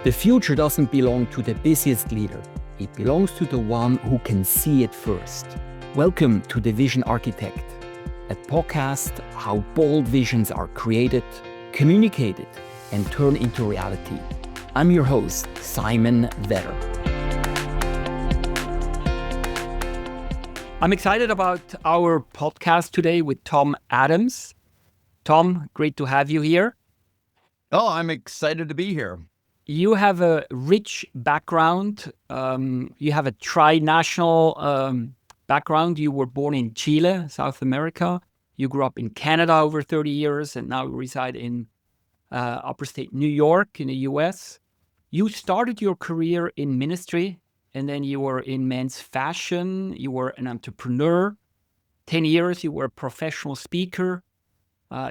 The future doesn't belong to the busiest leader. It belongs to the one who can see it first. Welcome to The Vision Architect, a podcast how bold visions are created, communicated, and turned into reality. I'm your host, Simon Vetter. I'm excited about our podcast today with Tom Adams. Tom, great to have you here. Oh, I'm excited to be here. You have a rich background. You have a tri-national background. You were born in Chile, South America. You grew up in Canada over 30 years and now reside in upper state New York in the US. You started your career in ministry, and then you were in men's fashion. You were an entrepreneur. 10 years, you were a professional speaker.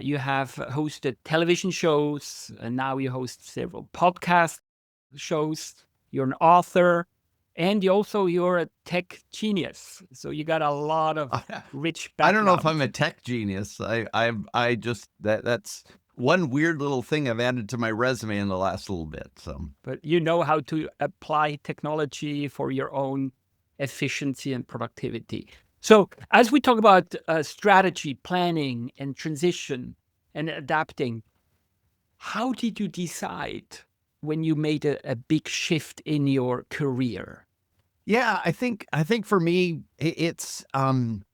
You have hosted television shows, and now you host several podcast shows. You're an author, and you're a tech genius. So you got a lot of rich background. I don't know if I'm a tech genius. I just that's one weird little thing I've added to my resume in the last little bit. So, but you know how to apply technology for your own efficiency and productivity. So as we talk about strategy, planning, and transition and adapting, how did you decide when you made a big shift in your career? yeah, I think for me, it's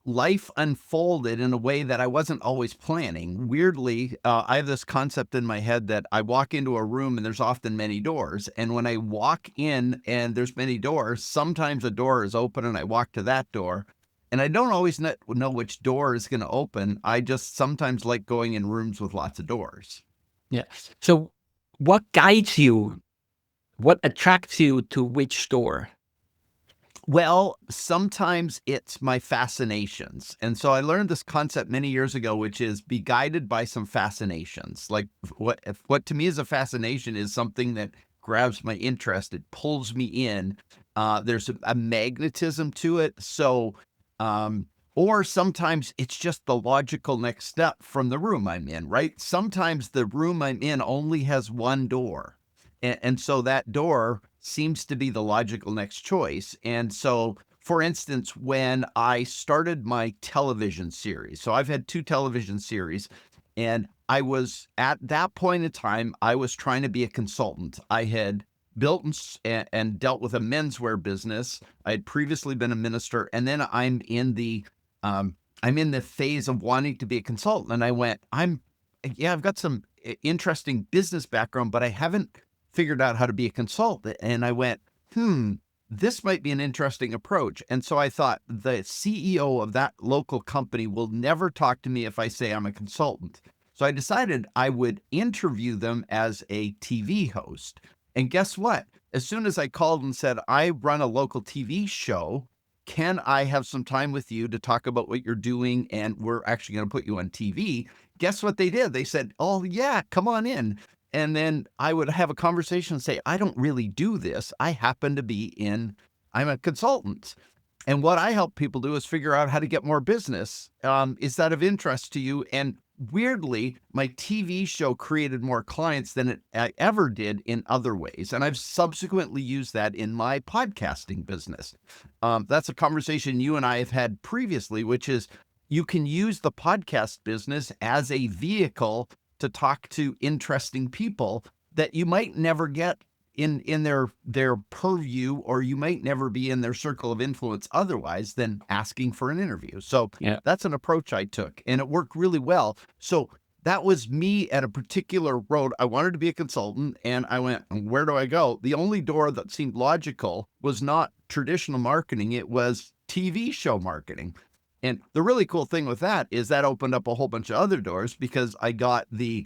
life unfolded in a way that I wasn't always planning. Weirdly, I have this concept in my head that I walk into a room and there's often many doors. And when I walk in and there's many doors, sometimes a door is open and I walk to that door. And I don't always know which door is going to open. I just sometimes like going in rooms with lots of doors. Yeah. So what guides you? What attracts you to which door? Well, sometimes it's my fascinations. And so I learned this concept many years ago, which is be guided by some fascinations. Like what to me is a fascination is something that grabs my interest. It pulls me in. There's a magnetism to it. So, or sometimes it's just the logical next step from the room I'm in, right? Sometimes the room I'm in only has one door. And so that door seems to be the logical next choice. And so, for instance, when I started my television series, so I've had 2 television series, and I was at that point in time, I was trying to be a consultant. I had built and dealt with a menswear business. I had previously been a minister, and then I'm in the phase of wanting to be a consultant. And I went, I've got some interesting business background, but I haven't figured out how to be a consultant. And I went, this might be an interesting approach. And so I thought the CEO of that local company will never talk to me if I say I'm a consultant. So I decided I would interview them as a TV host. And guess what? As soon as I called and said, I run a local TV show, can I have some time with you to talk about what you're doing? And we're actually going to put you on TV. Guess what they did? They said, oh yeah, come on in. And then I would have a conversation and say, I don't really do this. I happen to be I'm a consultant. And what I help people do is figure out how to get more business. Is that of interest to you? And weirdly, my TV show created more clients than I ever did in other ways. And I've subsequently used that in my podcasting business. That's a conversation you and I have had previously, which is you can use the podcast business as a vehicle to talk to interesting people that you might never get in their purview, or you might never be in their circle of influence otherwise than asking for an interview. So That's an approach I took, and it worked really well. So that was me at a particular road. I wanted to be a consultant, and I went, where do I go? The only door that seemed logical was not traditional marketing. It was TV show marketing. And the really cool thing with that is that opened up a whole bunch of other doors, because I got a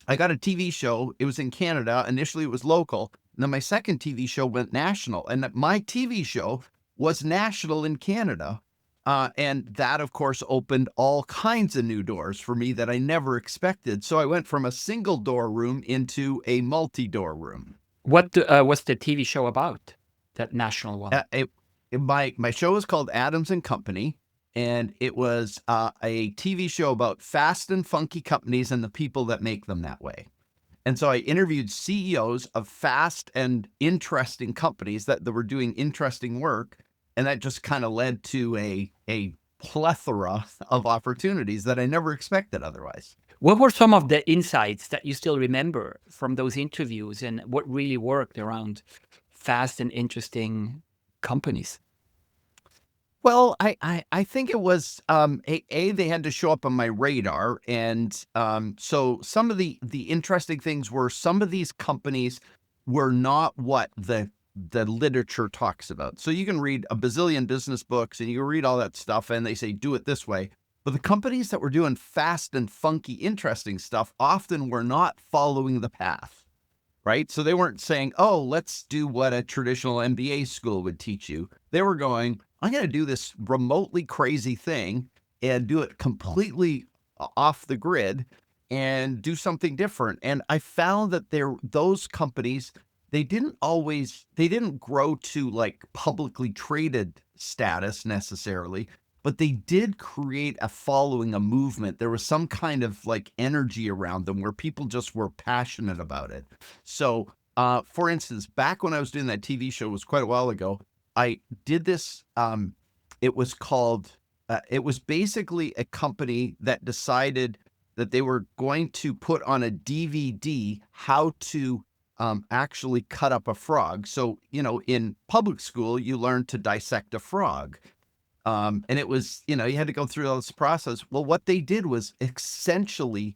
TV show. It was in Canada. Initially, it was local. And then my second TV show went national. And my TV show was national in Canada. And that, of course, opened all kinds of new doors for me that I never expected. So I went from a single door room into a multi-door room. What was the TV show about, that national one? My show was called Adams and Company. And it was a TV show about fast and funky companies and the people that make them that way. And so I interviewed CEOs of fast and interesting companies that were doing interesting work. And that just kind of led to a plethora of opportunities that I never expected otherwise. What were some of the insights that you still remember from those interviews, and what really worked around fast and interesting companies? Well, I think it was they had to show up on my radar, and so some of the interesting things were some of these companies were not what the literature talks about. So you can read a bazillion business books and you can read all that stuff, and they say do it this way. But the companies that were doing fast and funky, interesting stuff often were not following the path. Right. So they weren't saying, oh, let's do what a traditional MBA school would teach you. They were going, I'm going to do this remotely crazy thing and do it completely off the grid and do something different. And I found that those companies, they didn't grow to like publicly traded status necessarily, but they did create a following, a movement. There was some kind of like energy around them where people just were passionate about it. So, for instance, back when I was doing that TV show, it was quite a while ago, I did this. It was called, it was basically a company that decided that they were going to put on a DVD how to actually cut up a frog. So, in public school, you learn to dissect a frog. And it was, you had to go through all this process. Well, what they did was essentially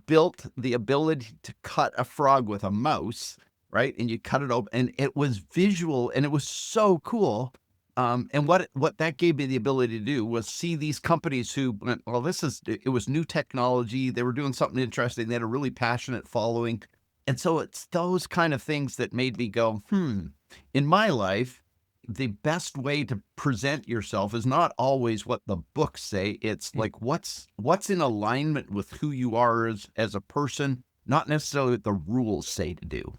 built the ability to cut a frog with a mouse, right? And you cut it open, and it was visual, and it was so cool. And what that gave me the ability to do was see these companies who went, well, it was new technology. They were doing something interesting. They had a really passionate following. And so it's those kind of things that made me go, in my life, the best way to present yourself is not always what the books say. It's like what's in alignment with who you are as a person, not necessarily what the rules say to do.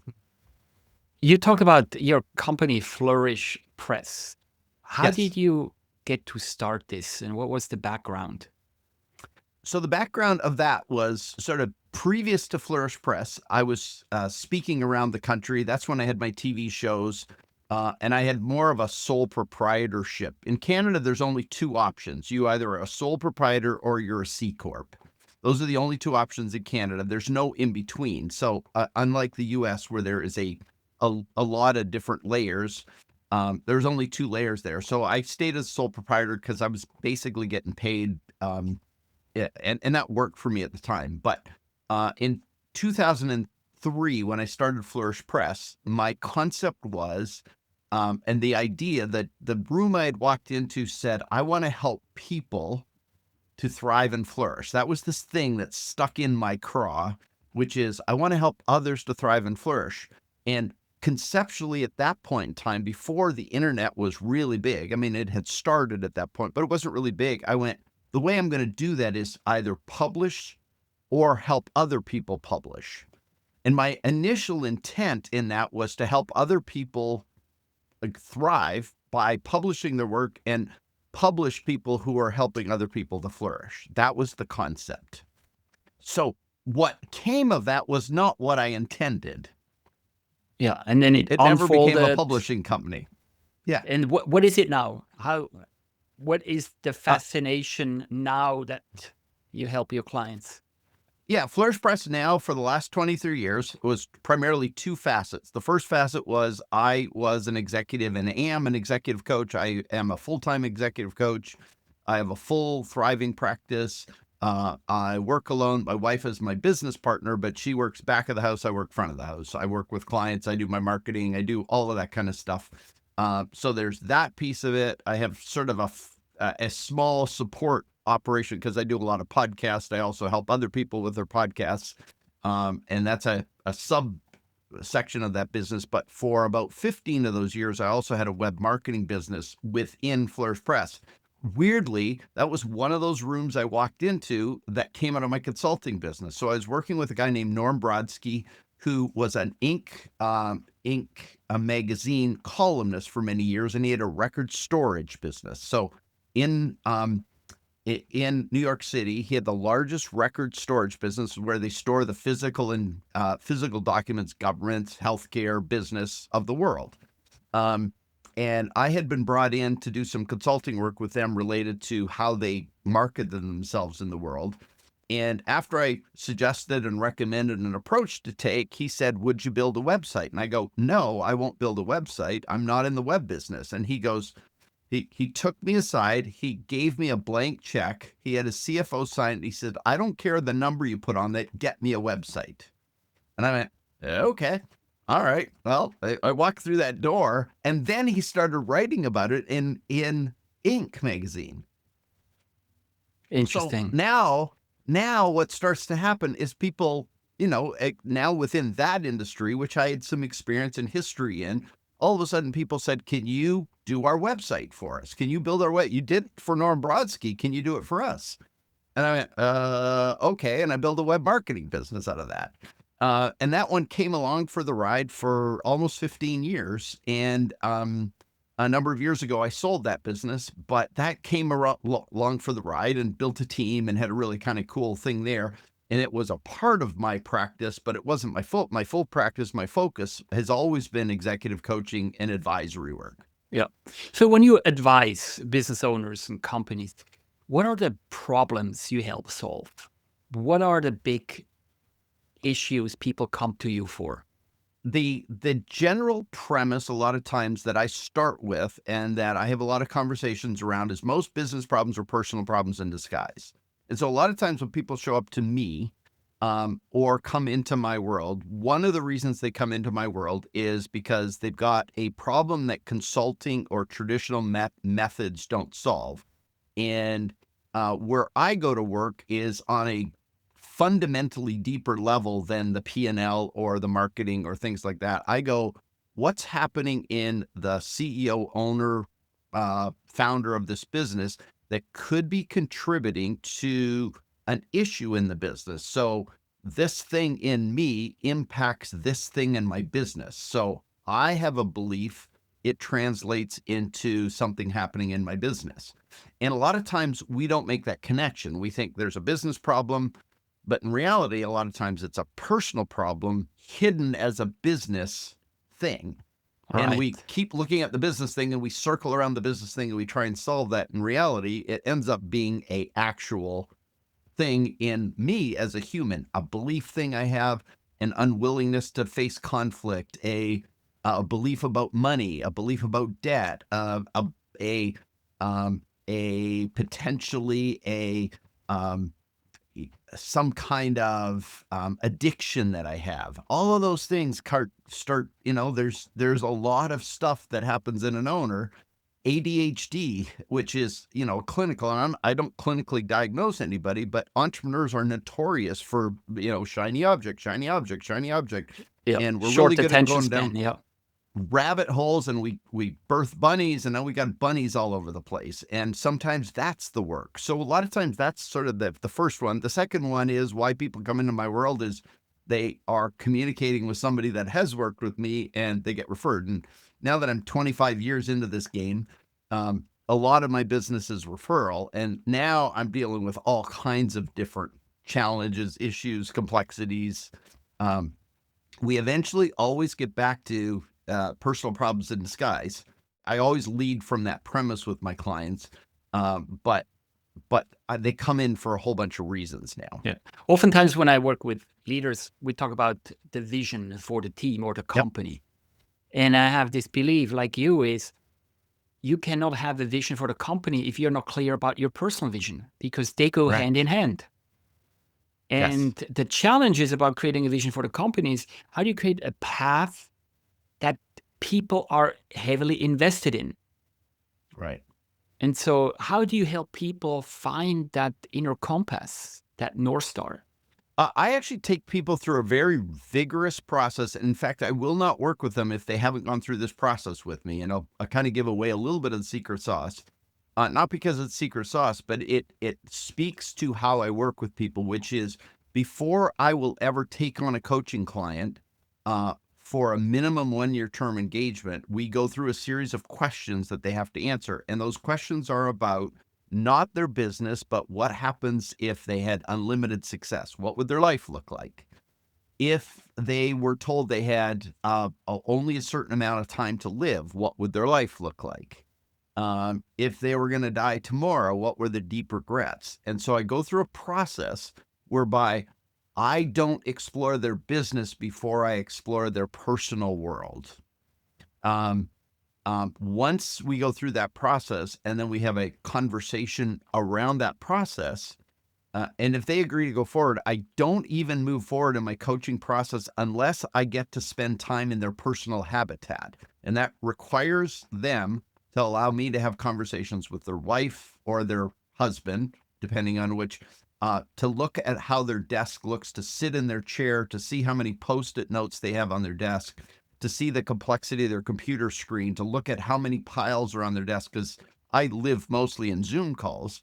You talk about your company, Flourish Press. How Yes. did you get to start this, and what was the background? So the background of that was sort of previous to Flourish Press. I was speaking around the country. That's when I had my TV shows. And I had more of a sole proprietorship. In Canada, there's only two options. You either are a sole proprietor or you're a C Corp. Those are the only two options in Canada. There's no in between. So unlike the US, where there is a lot of different layers, there's only two layers there. So I stayed as a sole proprietor because I was basically getting paid, and that worked for me at the time. But in 2003, when I started Flourish Press, my concept was, and the idea that the room I had walked into said, I want to help people to thrive and flourish. That was this thing that stuck in my craw, which is I want to help others to thrive and flourish. And conceptually, at that point in time, before the internet was really big, I mean, it had started at that point, but it wasn't really big. I went, the way I'm going to do that is either publish or help other people publish. And my initial intent in that was to help other people thrive by publishing their work and publish people who are helping other people to flourish. That was the concept. So what came of that was not what I intended. Yeah, and then it It never became a unfolded. publishing company. Yeah. And what is it now? What is the Uh, fascination now that you help your clients? Yeah, Flourish Press now for the last 23 years was primarily two facets. The first facet was I was an executive and am an executive coach. I am a full-time executive coach. I have a full thriving practice. I work alone. My wife is my business partner, but she works back of the house. I work front of the house. I work with clients. I do my marketing. I do all of that kind of stuff. So there's that piece of it. I have sort of a small support operation because I do a lot of podcasts. I also help other people with their podcasts. And that's a sub section of that business. But for about 15 of those years, I also had a web marketing business within Flourish Press. Weirdly, that was one of those rooms I walked into that came out of my consulting business. So I was working with a guy named Norm Brodsky, who was an Inc. A magazine columnist for many years, and he had a record storage business. So in in New York City. He had the largest record storage business where they store the physical and physical documents, government, healthcare, business of the world. And I had been brought in to do some consulting work with them related to how they marketed themselves in the world. And after I suggested and recommended an approach to take, he said, "Would you build a website?" And I go, "No, I won't build a website. I'm not in the web business." And he goes, he took me aside. He gave me a blank check. He had his CFO sign it. He said, "I don't care the number you put on that. Get me a website." And I went, "Okay. All right." Well, I walked through that door, and then he started writing about it in Inc. magazine. So Interesting. now what starts to happen is people, now within that industry, which I had some experience and history in, all of a sudden people said, "Can you do our website for us? Can you build our web? You did it for Norm Brodsky. Can you do it for us?" And I went, okay. And I built a web marketing business out of that. And that one came along for the ride for almost 15 years. And a number of years ago, I sold that business, but that came along for the ride and built a team and had a really kind of cool thing there. And it was a part of my practice, but it wasn't my full practice. My focus has always been executive coaching and advisory work. Yeah. So when you advise business owners and companies, what are the problems you help solve? What are the big issues people come to you for? The general premise a lot of times that I start with and that I have a lot of conversations around is most business problems are personal problems in disguise. And so a lot of times when people show up to me or come into my world, one of the reasons they come into my world is because they've got a problem that consulting or traditional methods don't solve. And where I go to work is on a fundamentally deeper level than the P&L or the marketing or things like that. I go, what's happening in the CEO, owner, founder of this business that could be contributing to an issue in the business? So this thing in me impacts this thing in my business. So I have a belief it translates into something happening in my business. And a lot of times we don't make that connection. We think there's a business problem, but in reality, a lot of times it's a personal problem hidden as a business thing. And we Right. keep looking at the business thing and we circle around the business thing and we try and solve that. In reality, it ends up being a actual thing in me as a human, a belief thing I have, an unwillingness to face conflict, a belief about money, a belief about debt, a potentially um, some kind of addiction that I have. All of those things start. There's a lot of stuff that happens in an owner. ADHD, which is, clinical, and I don't clinically diagnose anybody, but entrepreneurs are notorious for, shiny object, shiny object, shiny object. Yeah. And we're really Short good at attention going span. down Yeah. rabbit holes, and we birth bunnies, and now we got bunnies all over the place. And sometimes that's the work. So a lot of times that's sort of the first one. The second one is why people come into my world is they are communicating with somebody that has worked with me and they get referred. And now that I'm 25 years into this game, a lot of my business is referral. And now I'm dealing with all kinds of different challenges, issues, complexities. We eventually always get back to personal problems in disguise. I always lead from that premise with my clients, but they come in for a whole bunch of reasons now. Yeah. Oftentimes when I work with leaders, we talk about the vision for the team or the Yep. company. And I have this belief, like you, is you cannot have a vision for the company if you're not clear about your personal vision, because they go Correct. hand in hand. Yes. And the challenge is about creating a vision for the companies. How do you create a path that people are heavily invested in? Right. And so how do you help people find that inner compass, that North Star? I actually take people through a very vigorous process. In fact, I will not work with them if they haven't gone through this process with me. And I'll kind of give away a little bit of the secret sauce. Not because it's secret sauce, but it speaks to how I work with people, which is before I will ever take on a coaching client for a minimum 1-year term engagement, we go through a series of questions that they have to answer. And those questions are about not their business, but what happens if they had unlimited success? What would their life look like? If they were told they had only a certain amount of time to live, what would their life look like? If they were going to die tomorrow, what were the deep regrets? And so I go through a process whereby I don't explore their business before I explore their personal world. Once we go through that process and then we have a conversation around that process, and if they agree to go forward, I don't even move forward in my coaching process unless I get to spend time in their personal habitat. And that requires them to allow me to have conversations with their wife or their husband, depending on which, to look at how their desk looks, to sit in their chair, to see how many Post-it notes they have on their desk, to see the complexity of their computer screen, to look at how many piles are on their desk, because I live mostly in Zoom calls.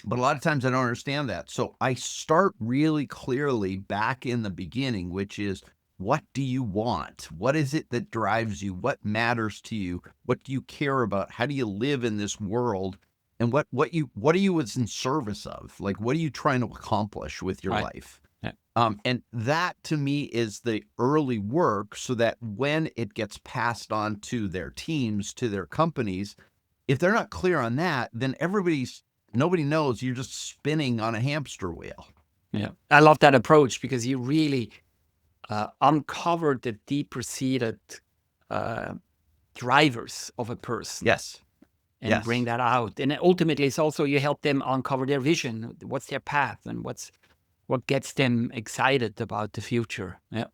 But a lot of times I don't understand that. So I start really clearly back in the beginning, which is, what do you want? What is it that drives you? What matters to you? What do you care about? How do you live in this world? And what are you in service of? Like, what are you trying to accomplish with your Right. life? Yeah. And that to me is the early work, so that when it gets passed on to their teams, to their companies, if they're not clear on that, then nobody knows. You're just spinning on a hamster wheel. Yeah. I love that approach because you really uncover the deeper-seated drivers of a person Yes. and bring Yes. that out. And ultimately, it's also you help them uncover their vision. What's their path and what gets them excited about the future? Yeah.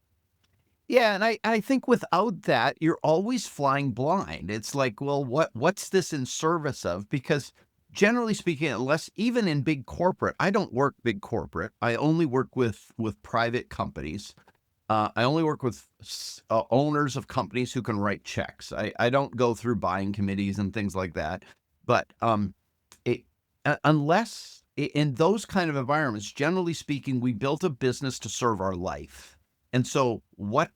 Yeah, and I think without that, you're always flying blind. It's like, well, what's this in service of? Because generally speaking, unless even in big corporate, I don't work big corporate. I only work with private companies. I only work with owners of companies who can write checks. I don't go through buying committees and things like that. But it, unless in those kind of environments, generally speaking, we built a business to serve our life. And so what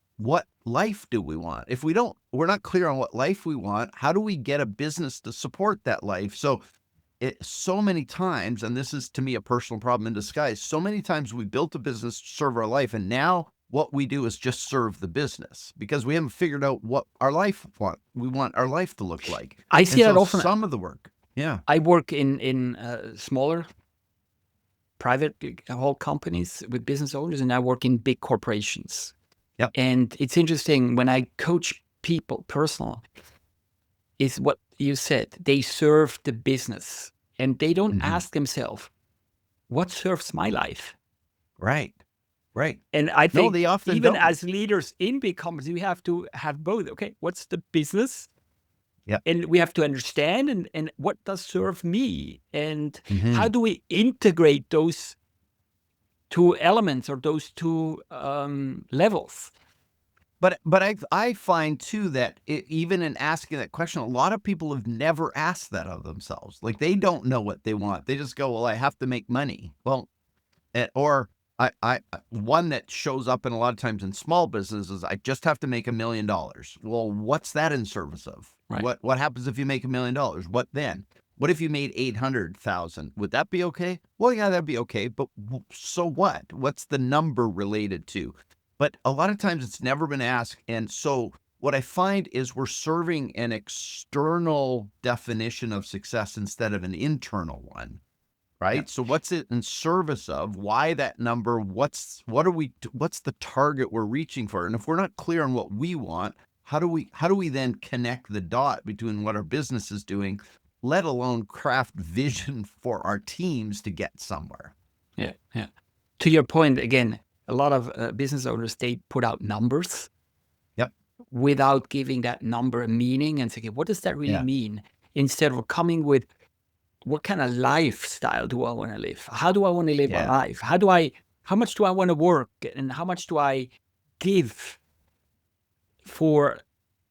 life do we want? If we're not clear on what life we want, how do we get a business to support that life? So so many times, and this is to me a personal problem in disguise, so many times we built a business to serve our life, and now what we do is just serve the business because we haven't figured out what we want our life to look like. I see And that so often. some of the work, yeah, I work in smaller private whole companies with business owners, and I work in big corporations. yep, And it's interesting when I coach people personal, is what you said. They serve the business and they don't mhm, ask themselves, what serves my life? right, right. And I No, think they often even don't. as leaders in big companies, we have to have both. Okay, what's the business? Yep. And we have to understand and what does serve me? And how Mhm. do we integrate those two elements or those two levels? But I find too that even in asking that question, a lot of people have never asked that of themselves. Like, they don't know what they want. They just go, "Well, I have to make money." Well, or one that shows up in a lot of times in small businesses, I just have to make $1 million. Well, what's that in service of? Right. What happens if you make $1 million? What then? What if you made 800,000? Would that be okay? Well, yeah, that'd be okay. But so what? What's the number related to? But a lot of times it's never been asked. And so what I find is we're serving an external definition of success instead of an internal one. Yeah. Right? So what's it in service of? Why that number? What's the target we're reaching for? And if we're not clear on what we want, how do we then connect the dot between what our business is doing, let alone craft vision for our teams to get somewhere? Yeah. Yeah. To your point, again, a lot of business owners, they put out numbers Yep. without giving that number a meaning and saying, what does that really Yeah. mean? Instead of coming with, what kind of lifestyle do I want to live? How do I want to live my Yeah. life? How much do I want to work? And how much do I give for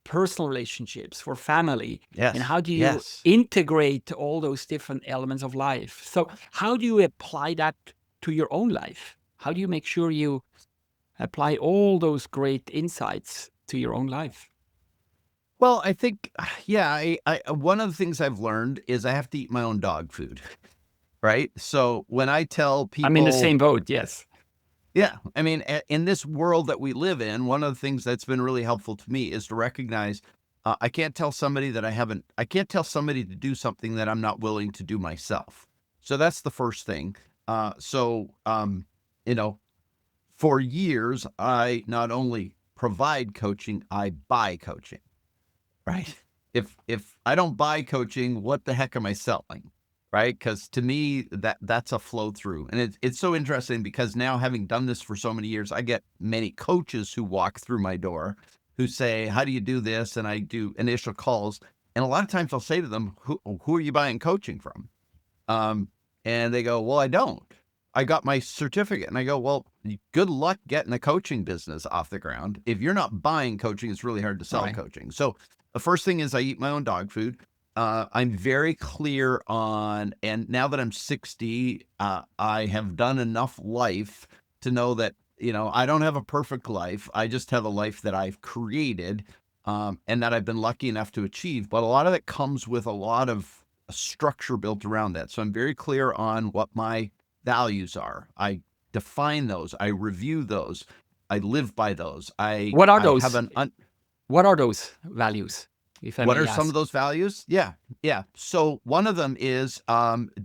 personal relationships, for family? And Yes. how do you Yes. integrate all those different elements of life? So how do you apply that to your own life? How do you make sure you apply all those great insights to your own life? Well, I think, yeah, one of the things I've learned is I have to eat my own dog food, right? So when I tell I'm in the people, same boat. Yes. yeah, I mean, in this world that we live in, one of the things that's been really helpful to me is to recognize I can't tell somebody that I can't tell somebody to do something that I'm not willing to do myself. So that's the first thing. You know, for years, I not only provide coaching, I buy coaching. Right. If I don't buy coaching, what the heck am I selling? Right? Because to me, that's a flow through. And it's so interesting because now having done this for so many years, I get many coaches who walk through my door who say, how do you do this? And I do initial calls. And a lot of times I'll say to them, who are you buying coaching from? Um, and they go, well, I don't. I got my certificate. And I go, well, good luck getting a coaching business off the ground. If you're not buying coaching, it's really hard to sell Right. coaching. So the first thing is I eat my own dog food. I'm very clear on, and now that I'm 60, I have done enough life to know that, I don't have a perfect life. I just have a life that I've created, and that I've been lucky enough to achieve. But a lot of it comes with a lot of a structure built around that. So I'm very clear on what my values are. I define those. I review those. I live by those. I What are I have those? an What are those values, if I what may are some of ask? those values? Yeah. Yeah. So one of them is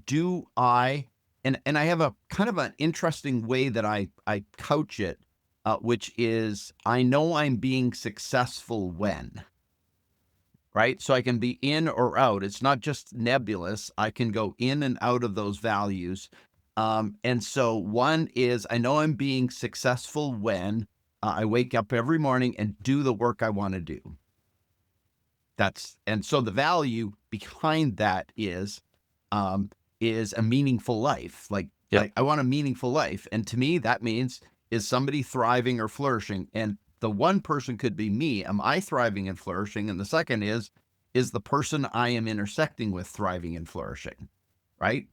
do I and I have a kind of an interesting way that I couch it, which is I know I'm being successful when, right? So I can be in or out. It's not just nebulous. I can go in and out of those values. And so one is I know I'm being successful when I wake up every morning and do the work I want to do. And so the value behind that is a meaningful life. Like Yeah. I want a meaningful life. And to me, that means is somebody thriving or flourishing? And the one person could be me. Am I thriving and flourishing? And the second is the person I am intersecting with thriving and flourishing? Right.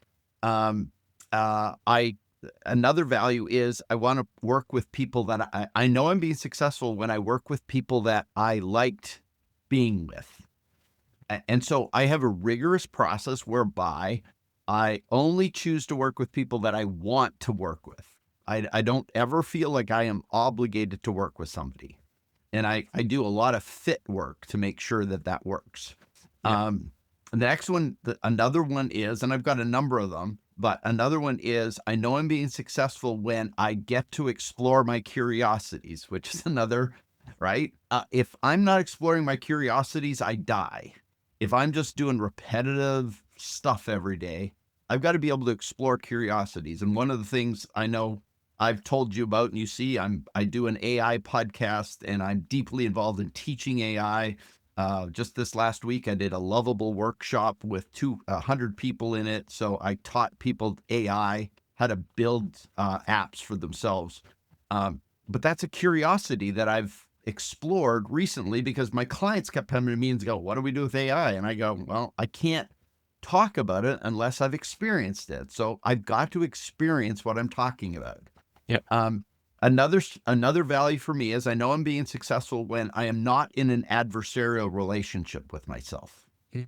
Um, I Another value is I want to work with people that I know I'm being successful when I work with people that I liked being with. And so I have a rigorous process whereby I only choose to work with people that I want to work with. I don't ever feel like I am obligated to work with somebody. And I do a lot of fit work to make sure that that works. Yeah. The next one, another one is, and I've got a number of them, but another one is I know I'm being successful when I get to explore my curiosities, which is another, right? If I'm not exploring my curiosities, I die. If I'm just doing repetitive stuff every day, I've got to be able to explore curiosities. And one of the things I know I've told you about, and you see, I do an AI podcast, and I'm deeply involved in teaching AI. Just this last week, I did a lovable workshop with 200 people in it. So I taught people AI how to build apps for themselves. But that's a curiosity that I've explored recently because my clients kept coming to me and go, "What do we do with AI?" And I go, "Well, I can't talk about it unless I've experienced it. So I've got to experience what I'm talking about." Yeah. Um, another value for me is I know I'm being successful when I am not in an adversarial relationship with myself. Mm.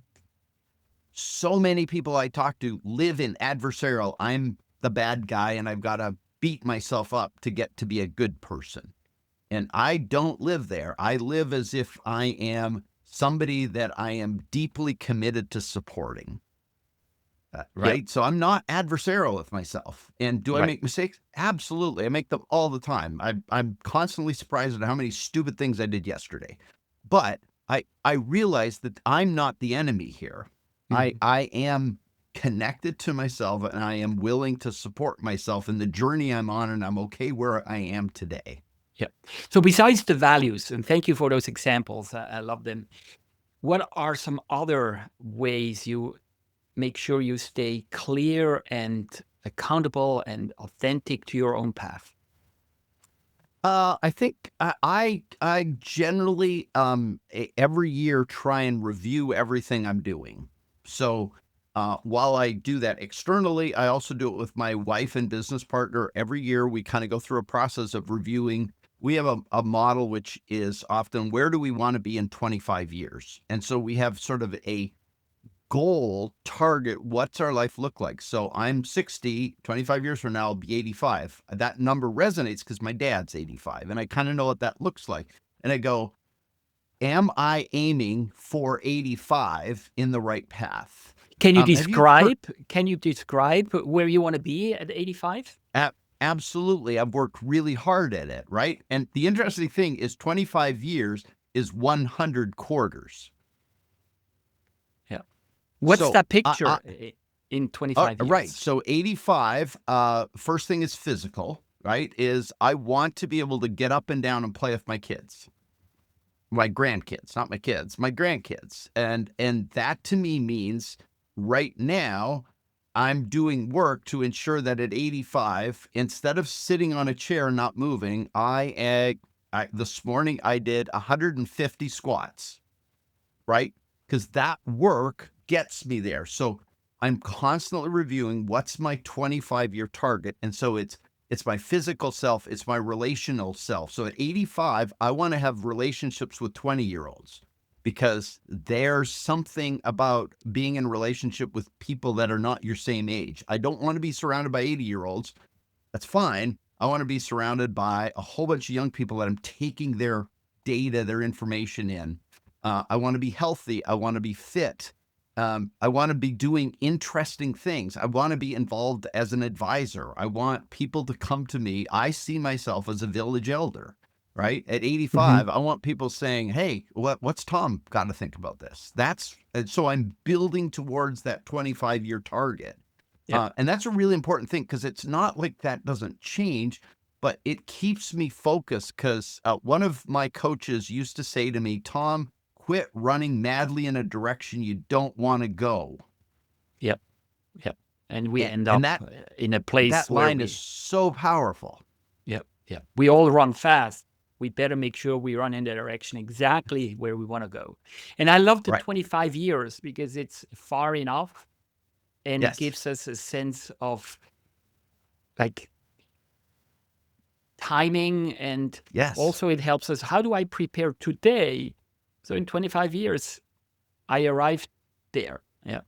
So many people I talk to live in adversarial. I'm the bad guy and I've got to beat myself up to get to be a good person. And I don't live there. I live as if I am somebody that I am deeply committed to supporting. Yep. Right. So I'm not adversarial with myself. And do I Right. make mistakes? Absolutely. I make them all the time. I'm constantly surprised at how many stupid things I did yesterday. But I realize that I'm not the enemy here. Mhm. I am connected to myself and I am willing to support myself in the journey I'm on, and I'm okay where I am today. Yeah. So besides the values, and thank you for those examples, I love them. What are some other ways you make sure you stay clear and accountable and authentic to your own path? I think I generally every year try and review everything I'm doing. So while I do that externally, I also do it with my wife and business partner. Every year we kind of go through a process of reviewing we have a model which is often, where do we want to be in 25 years? And so we have sort of a goal target. What's our life look like? So I'm 60, 25 years from now, I'll be 85. That number resonates because my dad's 85 and I kind of know what that looks like. And I go, am I aiming for 85 in the right path? Can you Have you heard? describe where you want to be at 85? Absolutely. I've worked really hard at it, right? And the interesting thing is 25 years is 100 quarters. Yeah. What's So, that picture in 25 right. years? So 85, first thing is physical, right? Is I want to be able to get up and down and play with my kids. My grandkids, not my kids, my grandkids. And that to me means right now I'm doing work to ensure that at 85, instead of sitting on a chair not moving, this morning I did 150 squats, right? Because that work gets me there. So I'm constantly reviewing what's my 25-year target. And so it's my physical self, it's my relational self. So at 85, I want to have relationships with 20-year-olds because there's something about being in a relationship with people that are not your same age. I don't want to be surrounded by 80-year-olds. That's fine. I want to be surrounded by a whole bunch of young people that I'm taking their data, their information in. I want to be healthy. I want to be fit. I want to be doing interesting things. I want to be involved as an advisor. I want people to come to me. I see myself as a village elder, right? At 85, I want people saying, hey, what's Tom got to think about this? So I'm building towards that 25-year target. Yeah. And that's a really important thing because it's not like that doesn't change, but it keeps me focused because one of my coaches used to say to me, Tom, quit running madly in a direction you don't want to go. Yep. Yep. And we end And up in a place that where line is so powerful. Yep. Yep. We all run fast. We better make sure we run in the direction exactly where we want to go. And I love the Right. 25 years because it's far enough and it Yes. gives us a sense of like timing, and Yes. also it helps us. How do I prepare today? So in 25 years, I arrived there. Yeah.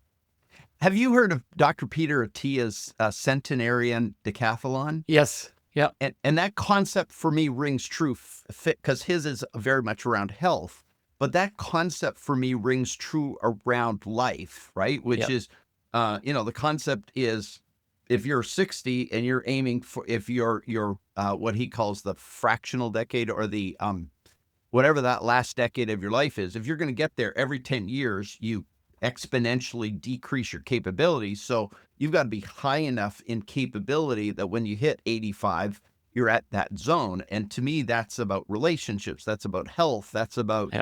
Have you heard of Dr. Peter Attia's centenarian decathlon? Yes. Yeah. And that concept for me rings true because his is very much around health. But that concept for me rings true around life, right? Which is, the concept is if you're 60 and you're aiming for, if you're what he calls the fractional decade or the whatever that last decade of your life is, if you're going to get there every 10 years, you exponentially decrease your capabilities. So you've got to be high enough in capability that when you hit 85, you're at that zone. And to me, that's about relationships. That's about health. That's about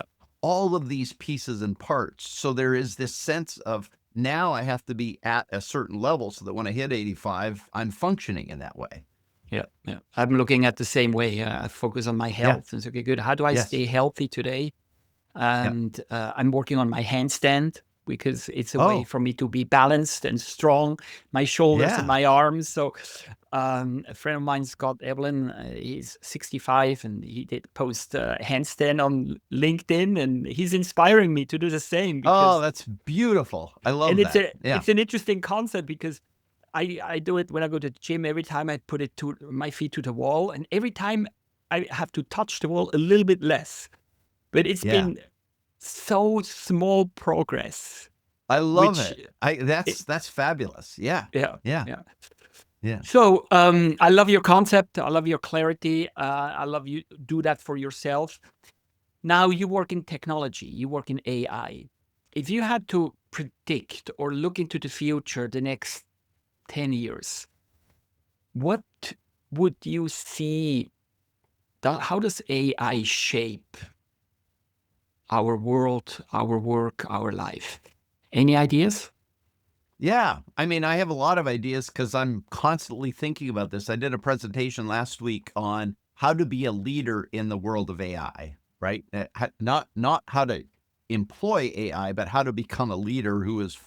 all of these pieces and parts. So there is this sense of now I have to be at a certain level so that when I hit 85, I'm functioning in that way. Yeah. Yeah. I'm looking at the same way. I focus on my health. And so, okay, good. How do I stay healthy today? And I'm working on my handstand because it's a way for me to be balanced and strong, my shoulders and my arms. So a friend of mine, Scott Evelyn, he's 65 and he did post handstand on LinkedIn, and he's inspiring me to do the same. Because, that's beautiful. I love that. It's an interesting concept because I do it when I go to the gym. Every time I put my feet to the wall, and every time I have to touch the wall a little bit less. But it's been so small progress. I love it. That's fabulous. Yeah. So I love your concept. I love your clarity. I love you do that for yourself. Now you work in technology. You work in AI. If you had to predict or look into the future, the next 10 years, what would you see? How does AI shape our world, our work, our life? Any ideas? Yeah. I mean, I have a lot of ideas because I'm constantly thinking about this. I did a presentation last week on how to be a leader in the world of AI, right? Not how to employ AI, but how to become a leader who is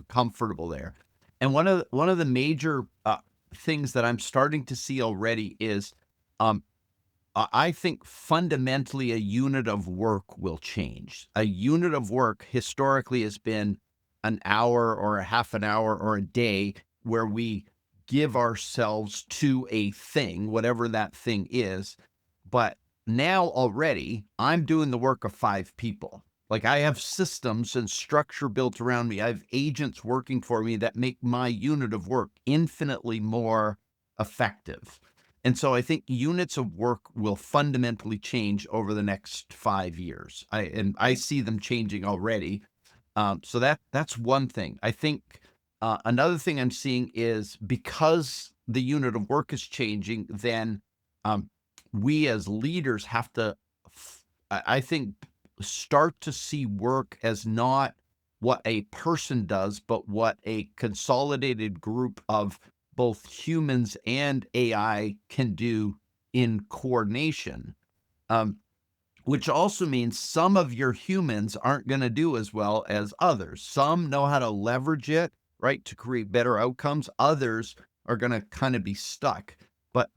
comfortable there. And one of the major things that I'm starting to see already is I think fundamentally a unit of work will change. A unit of work historically has been an hour or a half an hour or a day where we give ourselves to a thing, whatever that thing is. But now already I'm doing the work of 5 people. Like I have systems and structure built around me. I have agents working for me that make my unit of work infinitely more effective. And so I think units of work will fundamentally change over the next 5 years. I see them changing already. So that's one thing. I think another thing I'm seeing is because the unit of work is changing, then um, we as leaders have to, I think, start to see work as not what a person does, but what a consolidated group of both humans and AI can do in coordination. Um, which also means some of your humans aren't going to do as well as others. Some know how to leverage it, right, to create better outcomes. Others are going to kind of be stuck. But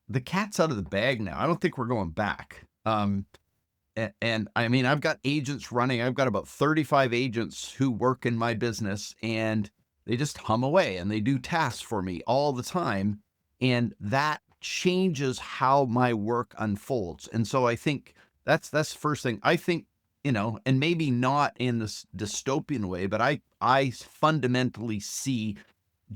the cat's out of the bag now. I don't think we're going back. And I mean, I've got agents running. I've got about 35 agents who work in my business, and they just hum away and they do tasks for me all the time. And that changes how my work unfolds. And so I think that's the first thing. I think, and maybe not in this dystopian way, but I fundamentally see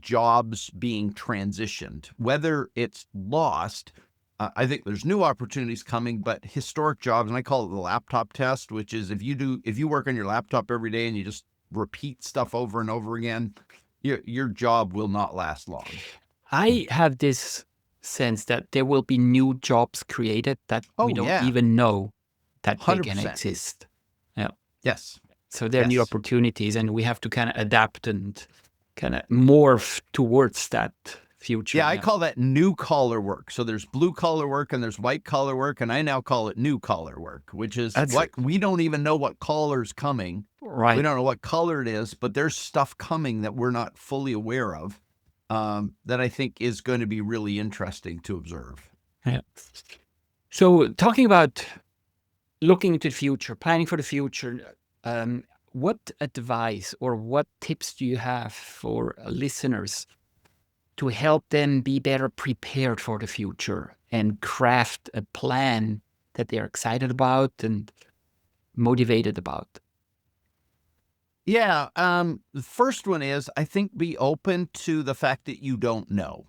jobs being transitioned, whether it's lost. I think there's new opportunities coming, but historic jobs, and I call it the laptop test, which is if you work on your laptop every day and you just repeat stuff over and over again, your job will not last long. I have this sense that there will be new jobs created that we Oh don't yeah, even know that they can 100%. exist. Yeah. Yes, So there are new yes. opportunities, and we have to kind of adapt and kind of morph towards that future. Yeah, I Yeah. call that new collar work. So there's blue collar work and there's white collar work, and I now call it new collar work, which is That's what we don't even know what collar's coming. We right. don't know what color it is, but there's stuff coming that we're not fully aware of, that I think is going to be really interesting to observe. Yeah. So talking about looking into the future, planning for the future, what advice or what tips do you have for listeners to help them be better prepared for the future and craft a plan that they're excited about and motivated about? Yeah, the first one is I think be open to the fact that you don't know.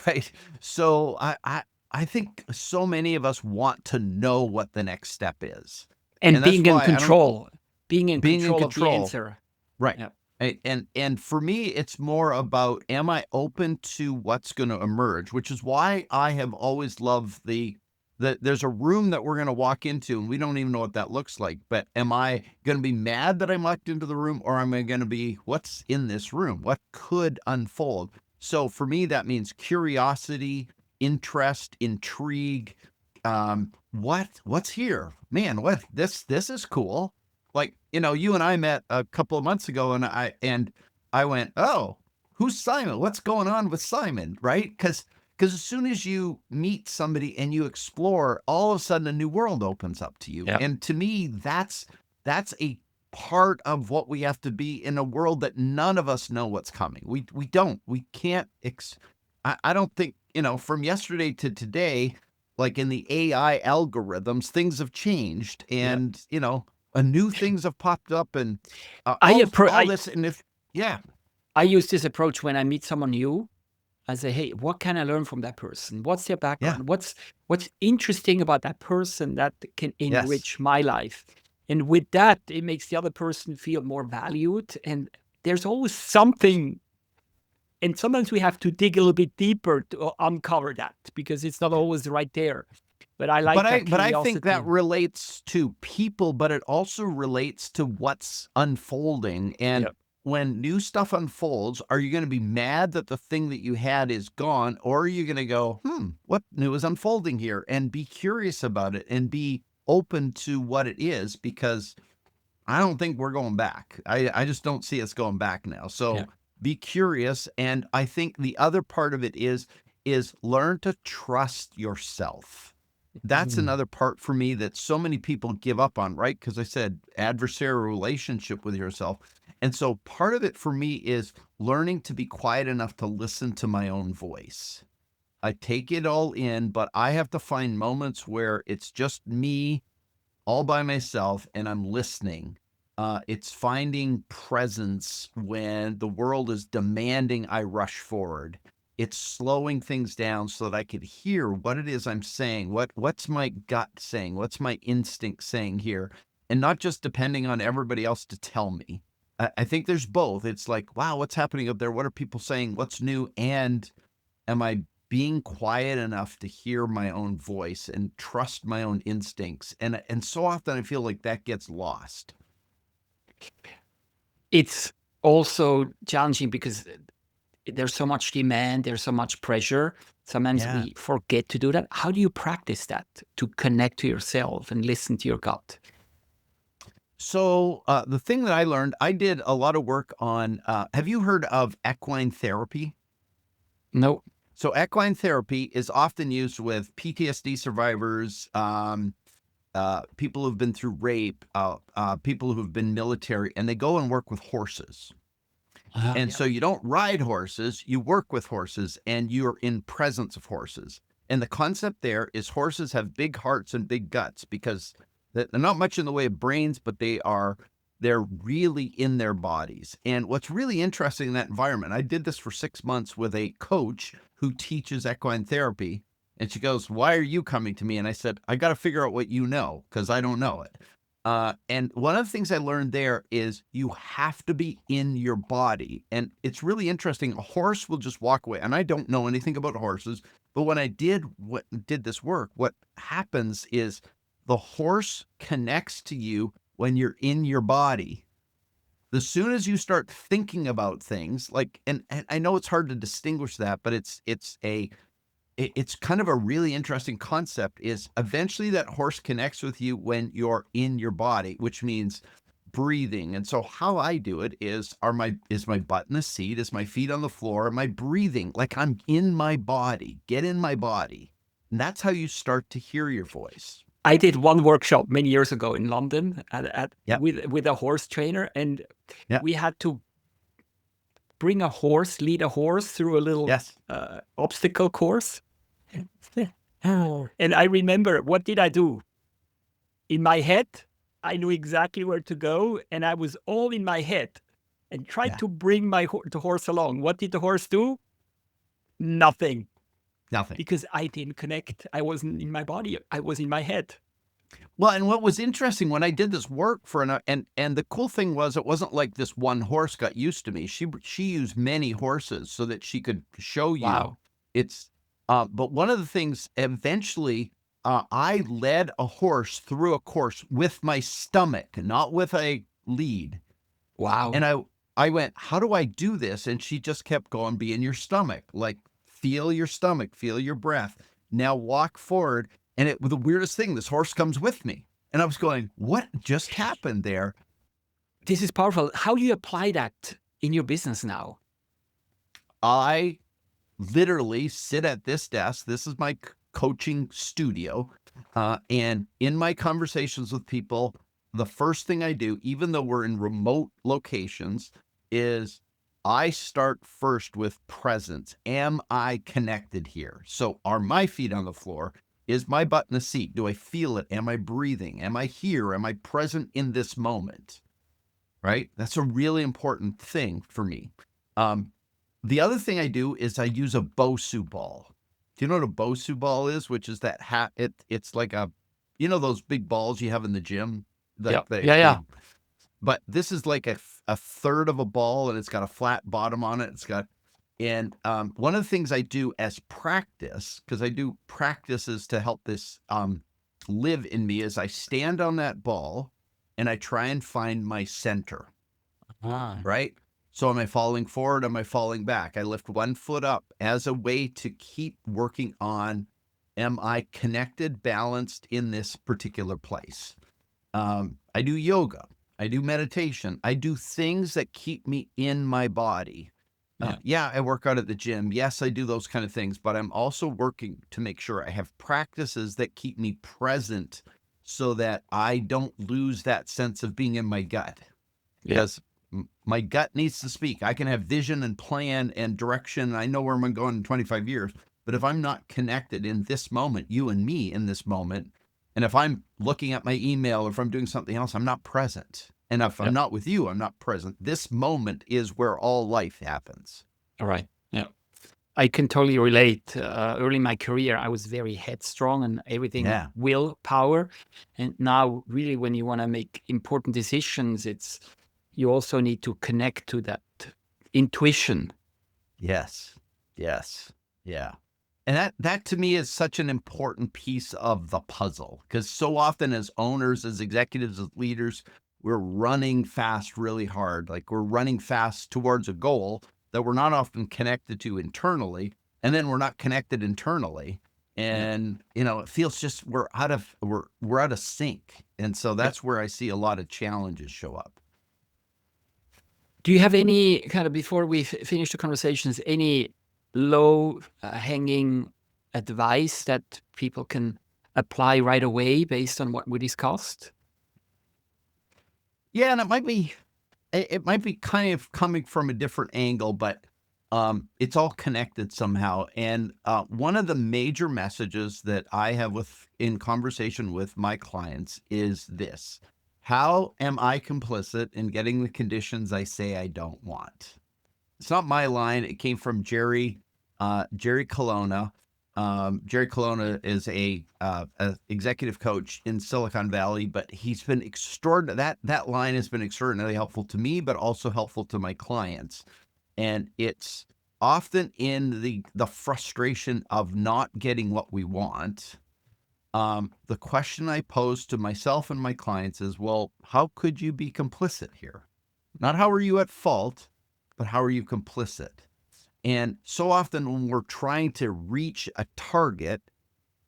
Right. So I think so many of us want to know what the next step is. And And that's why I don't being in being in control of the control. answer. Right. Yeah. And for me, it's more about am I open to what's going to emerge, which is why I have always loved the there's a room that we're going to walk into and we don't even know what that looks like. But am I going to be mad that I walked into the room, or am I going to be what's in this room? What could unfold? So for me, that means curiosity, interest, intrigue. What's here? Man, this is cool. Like, you and I met a couple of months ago, and I went, "Oh, who's Simon? What's going on with Simon?" Right? Because as soon as you meet somebody and you explore, all of a sudden a new world opens up to you. Yeah. And to me, that's a part of what we have to be in a world that none of us know what's coming. We can't. I don't think from yesterday to today, like in the AI algorithms, things have changed, Yeah. and new things have popped up, and I, all this. And if yeah, I use this approach when I meet someone new. I say, hey, what can I learn from that person? What's their yeah, background? What's interesting about that person that can yes. enrich my life? And with that, it makes the other person feel more valued. And there's always something. And sometimes we have to dig a little bit deeper to uncover that because it's not always right there. But I like that But I think that curiosity. relates to people, but it also relates to what's unfolding. Yeah. And when new stuff unfolds, are you going to be mad that the thing that you had is gone, or are you going to go, what new is unfolding here, and be curious about it and be open to what it is? Because I don't think we're going back. I just don't see us going back now. Yeah. So be curious. And I think the other part of it is learn to trust yourself. that's Mm. another part for me that so many people give up on, right? Because I said adversarial relationship with yourself. And so part of it for me is learning to be quiet enough to listen to my own voice. I take it all in, but I have to find moments where it's just me all by myself and I'm listening. It's finding presence when the world is demanding I rush forward. It's slowing things down so that I could hear what it is I'm saying. What's my gut saying? What's my instinct saying here? And not just depending on everybody else to tell me. I think there's both. It's like, wow, what's happening up there? What are people saying? What's new? And am I being quiet enough to hear my own voice and trust my own instincts? And so often I feel like that gets lost. It's also challenging because there's so much demand, there's so much pressure. Sometimes Yeah. we forget to do that. How do you practice that to connect to yourself and listen to your gut? So the thing that I learned, I did a lot of work on. Have you heard of equine therapy? No. So equine therapy is often used with PTSD survivors, people who've been through rape, people who've been military, and they go and work with horses. And Yeah. so you don't ride horses, you work with horses and you're in presence of horses. And the concept there is horses have big hearts and big guts because they're not much in the way of brains, but they're really in their bodies. And what's really interesting in that environment, I did this for 6 months with a coach who teaches equine therapy. And she goes, "Why are you coming to me?" And I said, "I got to figure out what you know because I don't know it." And one of the things I learned there is you have to be in your body. And it's really interesting. A horse will just walk away. And I don't know anything about horses, but when I did this work, what happens is the horse connects to you when you're in your body. As soon as you start thinking about things like, and I know it's hard to distinguish that, but it's kind of a really interesting concept is eventually that horse connects with you when you're in your body, which means breathing. And so how I do it is my butt in the seat, is my feet on the floor, am I breathing like I'm in my body, get in my body. And that's how you start to hear your voice. I did one workshop many years ago in London Yep. with a horse trainer, and Yeah. we had to lead a horse through a little Yes. obstacle course. And I remember, what did I do? In my head, I knew exactly where to go, and I was all in my head and tried Yeah. to bring the horse along. What did the horse do? Nothing, Nothing. because I didn't connect. I wasn't in my body. I was in my head. Well, and what was interesting when I did this work for and the cool thing was it wasn't like this one horse got used to me. She used many horses so that she could show you Wow. it's but one of the things eventually I led a horse through a course with my stomach, not with a lead. Wow. And I went, "How do I do this?" And she just kept going, "Be in your stomach. Like feel your stomach, feel your breath. Now walk forward." And it was the weirdest thing. This horse comes with me. And I was going, "What just happened there?" This is powerful. How do you apply that in your business now? I literally sit at this desk. This is my coaching studio. And in my conversations with people, the first thing I do, even though we're in remote locations, is I start first with presence. Am I connected here? So are my feet on the floor? Is my butt in the seat? Do I feel it? Am I breathing? Am I here? Am I present in this moment? Right? That's a really important thing for me. Um, the other thing I do is I use a Bosu ball. Do you know what a Bosu ball is? Which is that hat? It's like those big balls you have in the gym, Yeah. like they Yeah. they. Yeah. But this is like a third of a ball, and it's got a flat bottom on it. And one of the things I do as practice, because I do practices to help this live in me, is I stand on that ball and I try and find my center. Ah. Right? So am I falling forward? Am I falling back? I lift one foot up as a way to keep working on, am I connected, balanced in this particular place? I do yoga. I do meditation. I do things that keep me in my body. Yeah. Yeah, I work out at the gym. Yes, I do those kind of things, but I'm also working to make sure I have practices that keep me present so that I don't lose that sense of being in my gut. Yeah. Because my gut needs to speak. I can have vision and plan and direction. I know where I'm going in 25 years. But if I'm not connected in this moment, you and me in this moment, and if I'm looking at my email or if I'm doing something else, I'm not present. And if Yeah. I'm not with you, I'm not present. This moment is where all life happens. All right. Yeah. I can totally relate. Early in my career, I was very headstrong and everything Yeah. willpower. And now, really, when you want to make important decisions, you also need to connect to that intuition. Yes. Yes. Yeah. And that to me is such an important piece of the puzzle, because so often as owners, as executives, as leaders, we're running fast really hard. Like we're running fast towards a goal that we're not often connected to internally, and then we're not connected internally. Yeah. And it feels just we're out of sync. And so Yeah. that's where I see a lot of challenges show up. Do you have any kind of, before we finish the conversations, any low hanging advice that people can apply right away based on what we discussed? Yeah, and it might be kind of coming from a different angle, but it's all connected somehow. And one of the major messages that I have in conversation with my clients is this: how am I complicit in getting the conditions I say I don't want? It's not my line. It came from Jerry Colonna. Jerry Colonna is a executive coach in Silicon Valley, but he's been extraordinary. That line has been extraordinarily helpful to me, but also helpful to my clients. And it's often in the frustration of not getting what we want. The question I pose to myself and my clients is, well, how could you be complicit here? Not how are you at fault, but how are you complicit? And so often when we're trying to reach a target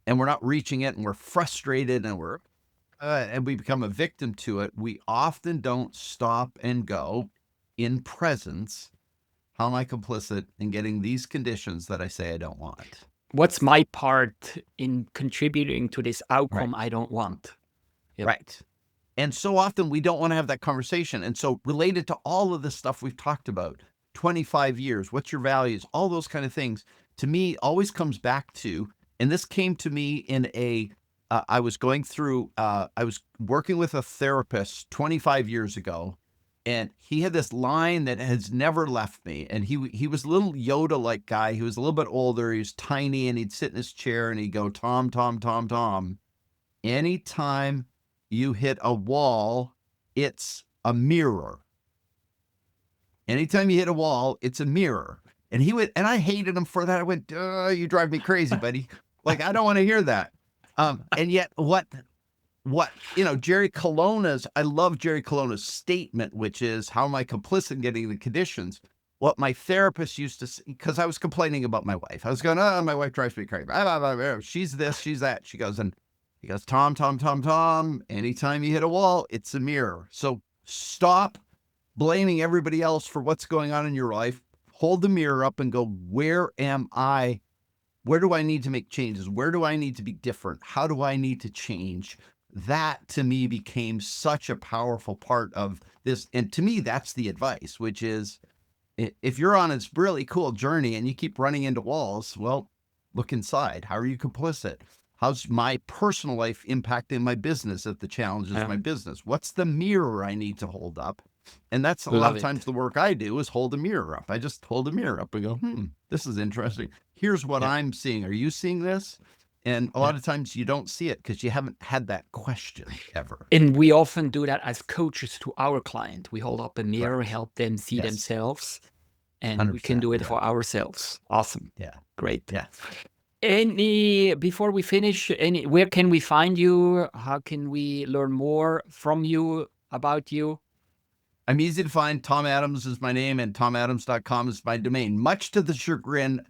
and we're not reaching it and we're frustrated and we become a victim to it, we often don't stop and go in presence. How am I complicit in getting these conditions that I say I don't want? What's my part in contributing to this Right. outcome I don't want? Yep. Right. And so often we don't want to have that conversation. And so related to all of this stuff we've talked about, 25 years, what's your values, all those kind of things, to me always comes back to, and this came to me in I was working with a therapist 25 years ago, and he had this line that has never left me. And he was a little Yoda-like guy. He was a little bit older. He was tiny, and he'd sit in his chair and he'd go, Tom, Tom, Tom, Tom. Anytime you hit a wall, it's a mirror. Anytime you hit a wall, it's a mirror. And I hated him for that. I went, you drive me crazy, buddy. Like, I don't want to hear that. And yet I love Jerry Colonna's statement, which is, how am I complicit in getting the conditions? What my therapist used to say, because I was complaining about my wife. I was going, my wife drives me crazy. She's this, she's that. He goes, Tom, Tom, Tom, Tom. Anytime you hit a wall, it's a mirror. So stop blaming everybody else for what's going on in your life. Hold the mirror up and go, where am I? Where do I need to make changes? Where do I need to be different? How do I need to change? That to me became such a powerful part of this. And to me, that's the advice, which is, if you're on this really cool journey and you keep running into walls, well, look inside. How are you complicit? How's my personal life impacting my business if the challenge is my business? What's the mirror I need to hold up? And that's a lot of times the work I do is hold a mirror up. I just hold a mirror up and go, this is interesting. Here's what I'm seeing. Are you seeing this? And a lot of times you don't see it because you haven't had that question ever. And we often do that as coaches to our client. We hold up a mirror, Correct. help them see Yes. themselves, and we can 100%. do it Yeah. for ourselves. Awesome. Yeah. Great. Yeah. Before we finish, where can we find you? How can we learn more from you, about you? I'm easy to find. Tom Adams is my name, and tomadams.com is my domain, much to the chagrin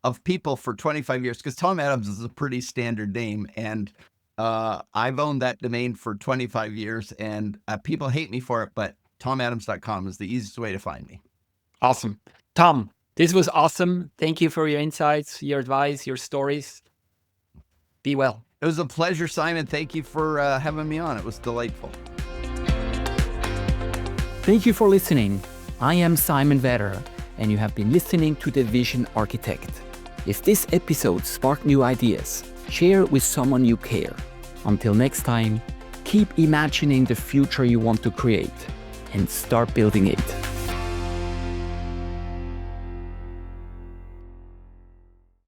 of people for 25 years, because Tom Adams is a pretty standard name. And I've owned that domain for 25 years, and people hate me for it, but tomadams.com is the easiest way to find me. Awesome. Tom, This was awesome. Thank you for your insights, your advice, your stories. Be well. It was a pleasure, Simon. Thank you for having me on. It was delightful. Thank you for listening. I am Simon Vetter, and you have been listening to The Vision Architect. If this episode sparked new ideas, share it with someone you care. Until next time, keep imagining the future you want to create and start building it.